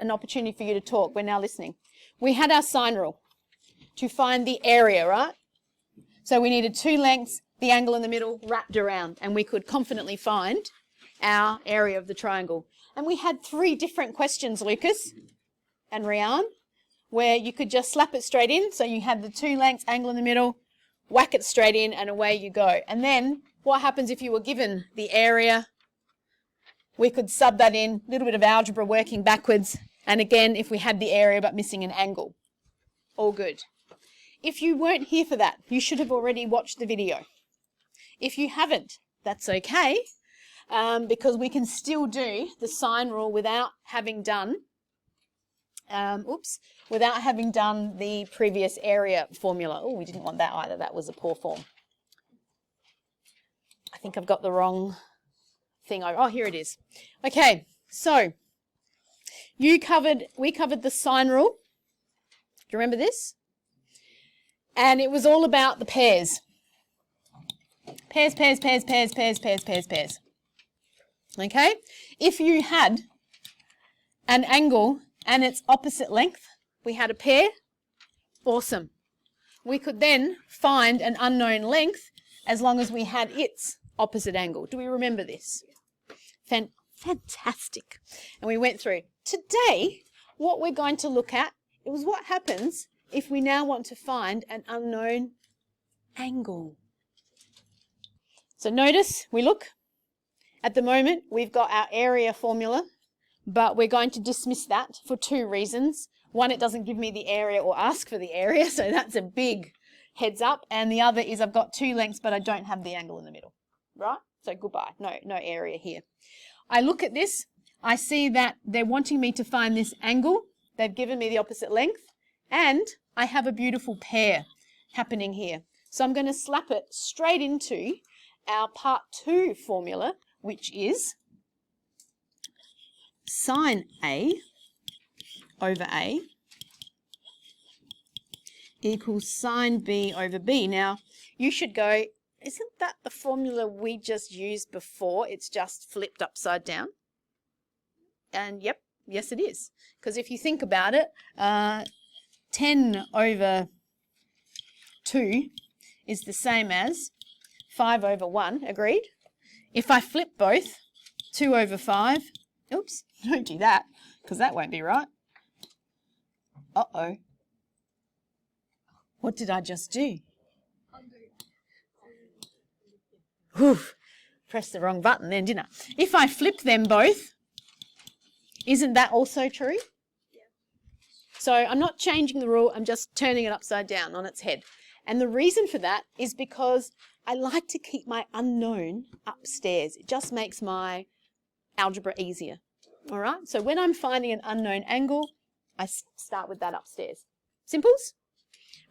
an opportunity for you to talk. We're now listening. We had our sine rule to find the area, right? So we needed 2 lengths, the angle in the middle wrapped around, and we could confidently find our area of the triangle. And we had 3 different questions, Lucas and Rian, where you could just slap it straight in. So you had the 2 lengths, angle in the middle, whack it straight in, and away you go. And then what happens if you were given the area? We could sub that in, a little bit of algebra working backwards. And again, if we had the area but missing an angle, all good. If you weren't here for that, you should have already watched the video. If you haven't, that's okay, because we can still do the sine rule without having done, without having done the previous area formula. Oh, we didn't want that either. That was a poor form. I think I've got the wrong thing. Oh, here it is. Okay, so we covered the sine rule. Do you remember this? And it was all about the pairs. Pairs, pairs, pairs, pairs, pairs, pairs, pairs, pairs. Okay? If you had an angle and its opposite length, we had a pair, awesome. We could then find an unknown length as long as we had its opposite angle. Do we remember this? Fantastic. And we went through. Today, what we're going to look at is what happens if we now want to find an unknown angle. So notice, we look. At the moment, we've got our area formula, but we're going to dismiss that for 2 reasons. One, it doesn't give me the area or ask for the area, so that's a big heads up. And the other is I've got 2 lengths, but I don't have the angle in the middle, right? So goodbye, no area here. I look at this, I see that they're wanting me to find this angle. They've given me the opposite length, and I have a beautiful pair happening here. So I'm going to slap it straight into our part 2 formula, which is sine A over A equals sine B over B. Now, you should go, isn't that the formula we just used before? It's just flipped upside down. And yep, yes it is. Because if you think about it, 10 over 2 is the same as 5 over 1, agreed? If I flip both, 2 over 5, oops, don't do that, because that won't be right. Uh-oh. What did I just do? Whew, pressed the wrong button then, didn't I? If I flip them both, isn't that also true? Yeah. So I'm not changing the rule, I'm just turning it upside down on its head. And the reason for that is because I like to keep my unknown upstairs. It just makes my algebra easier. All right, so when I'm finding an unknown angle, I start with that upstairs. Simples?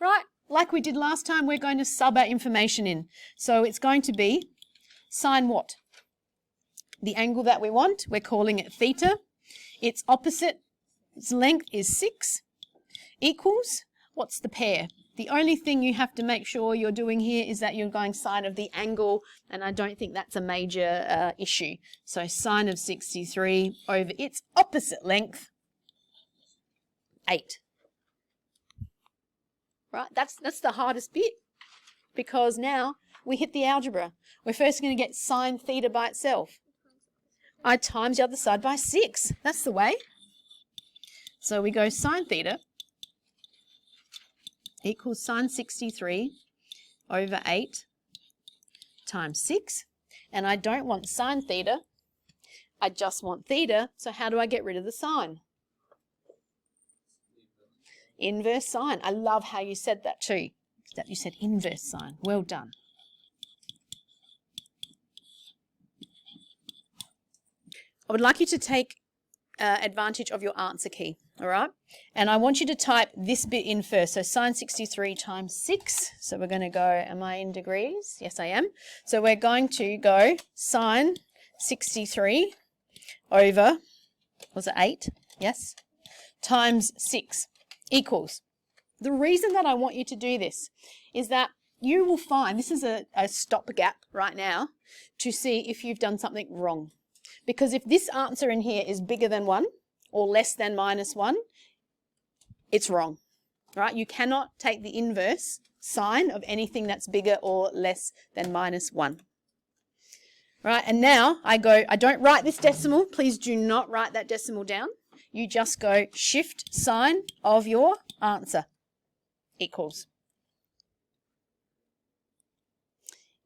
Right, like we did last time, we're going to sub our information in. So it's going to be sine what? The angle that we want, we're calling it theta. Its opposite, its length is 6, equals, what's the pair? The only thing you have to make sure you're doing here is that you're going sine of the angle, and I don't think that's a major issue. So sine of 63 over its opposite length, 8. Right, that's the hardest bit, because now we hit the algebra. We're first going to get sine theta by itself. I times the other side by 6. That's the way. So we go sine theta equals sine 63 over 8 times 6. And I don't want sine theta, I just want theta. So how do I get rid of the sine? Inverse sine. I love how you said that too. That you said inverse sine. Well done. I would like you to take advantage of your answer key, all right? And I want you to type this bit in first. So sine 63 times 6. So we're going to go, am I in degrees? Yes, I am. So we're going to go sine 63 over, was it 8? Yes. Times 6 equals. The reason that I want you to do this is that you will find, this is a stopgap right now, to see if you've done something wrong. Because if this answer in here is bigger than 1, or less than minus 1, it's wrong, right? You cannot take the inverse sign of anything that's bigger or less than minus 1. Right, and now I don't write this decimal. Please do not write that decimal down. You just go shift sign of your answer equals.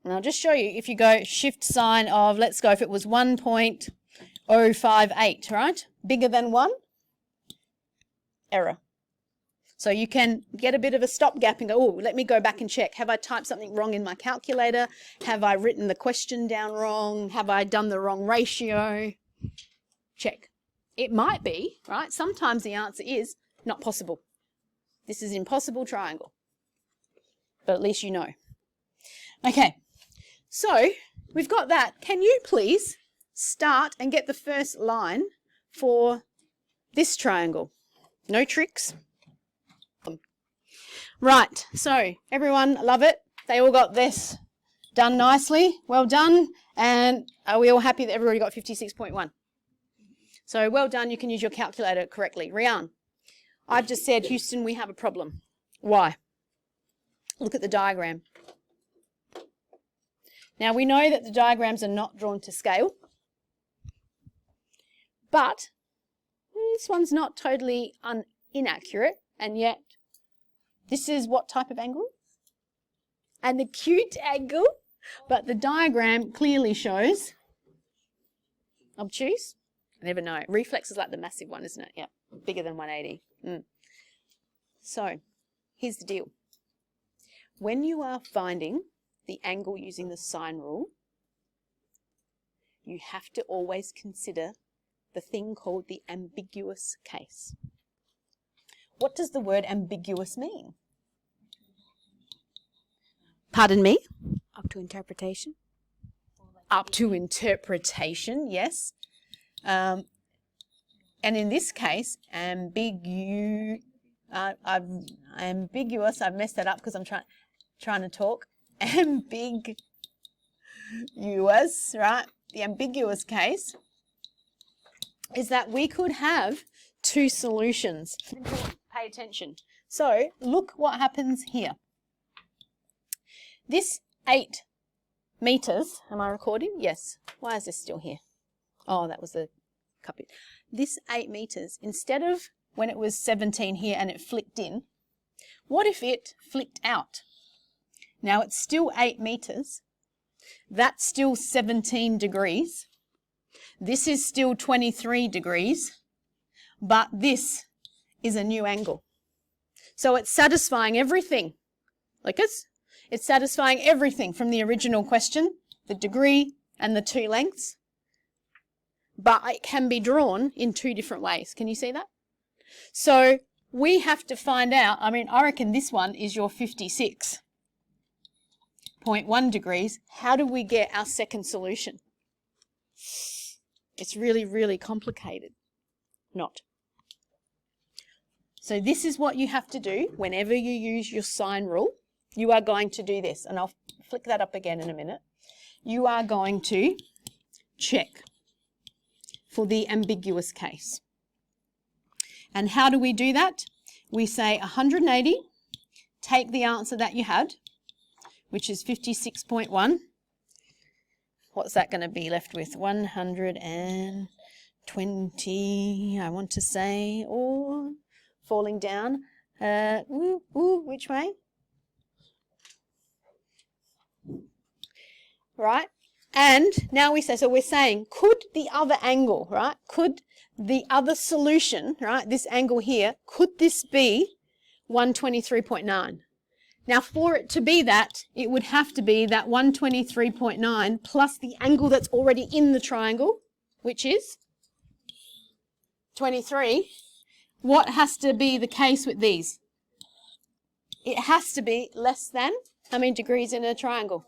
And I'll just show you, if you go shift sign of, let's go if it was 1.058, right? Bigger than 1, error. So you can get a bit of a stopgap and go, oh, let me go back and check. Have I typed something wrong in my calculator? Have I written the question down wrong? Have I done the wrong ratio? Check. It might be, right? Sometimes the answer is not possible. This is impossible triangle. But at least you know. Okay, so we've got that. Can you please start and get the first line for this triangle? No tricks. Right, so everyone, love it. They all got this done nicely. Well done. And are we all happy that everybody got 56.1? So well done, you can use your calculator correctly. Rian, I've just said, Houston, we have a problem. Why? Look at the diagram. Now we know that the diagrams are not drawn to scale, but this one's not totally inaccurate, and yet this is what type of angle? An acute angle, but the diagram clearly shows obtuse. I never know. Reflex is like the massive one, isn't it? Yeah, bigger than 180. So here's the deal. When you are finding the angle using the sine rule, you have to always consider the thing called the ambiguous case. What does the word ambiguous mean? Pardon me? Up to interpretation. Up to interpretation, yes. And in this case, ambiguous, I've messed that up because I'm trying to talk. Ambiguous, right? The ambiguous case is that we could have two solutions. Pay attention. So look what happens here. This 8 meters, am I recording? Yes. Why is this still here? Oh, that was the copy. This 8 meters, instead of when it was 17 here and it flicked in, what if it flicked out? Now it's still 8 meters. That's still 17 degrees. This is still 23 degrees, but this is a new angle. So it's satisfying everything. Look, it's satisfying everything from the original question, the degree and the 2 lengths, but it can be drawn in 2 different ways. Can you see that? So we have to find out, I reckon this one is your 56.1 degrees. How do we get our second solution? It's really, really complicated. Not. So this is what you have to do whenever you use your sine rule. You are going to do this, and I'll flick that up again in a minute. You are going to check for the ambiguous case. And how do we do that? We say 180, take the answer that you had, which is 56.1. What's that going to be left with? 120, I want to say, or falling down. Which way? Right? And now we say, so we're saying, could the other angle, right? Could the other solution, right? This angle here, could this be 123.9? Now for it to be that, it would have to be that 123.9 plus the angle that's already in the triangle, which is 23. What has to be the case with these? It has to be less than, how many degrees in a triangle?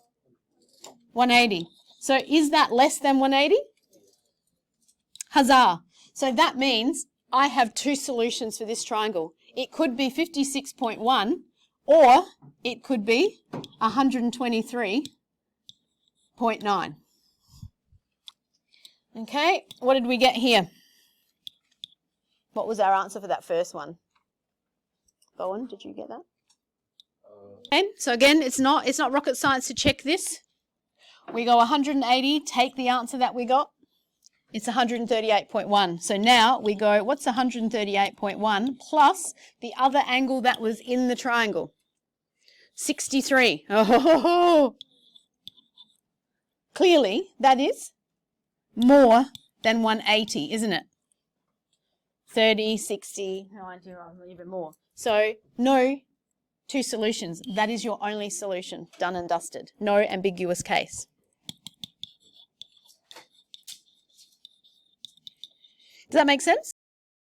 180. So is that less than 180? Huzzah. So that means I have 2 solutions for this triangle. It could be 56.1 or it could be 123.9. Okay, what did we get here? What was our answer for that first one? Bowen, did you get that? Okay, so again, it's not rocket science to check this. We go 180, take the answer that we got. It's 138.1. So now we go, what's 138.1 plus the other angle that was in the triangle? 63. Oh, clearly that is more than 180, isn't it? 30, 60, 90, or even more. So no two solutions. That is your only solution. Done and dusted. No ambiguous case. Does that make sense?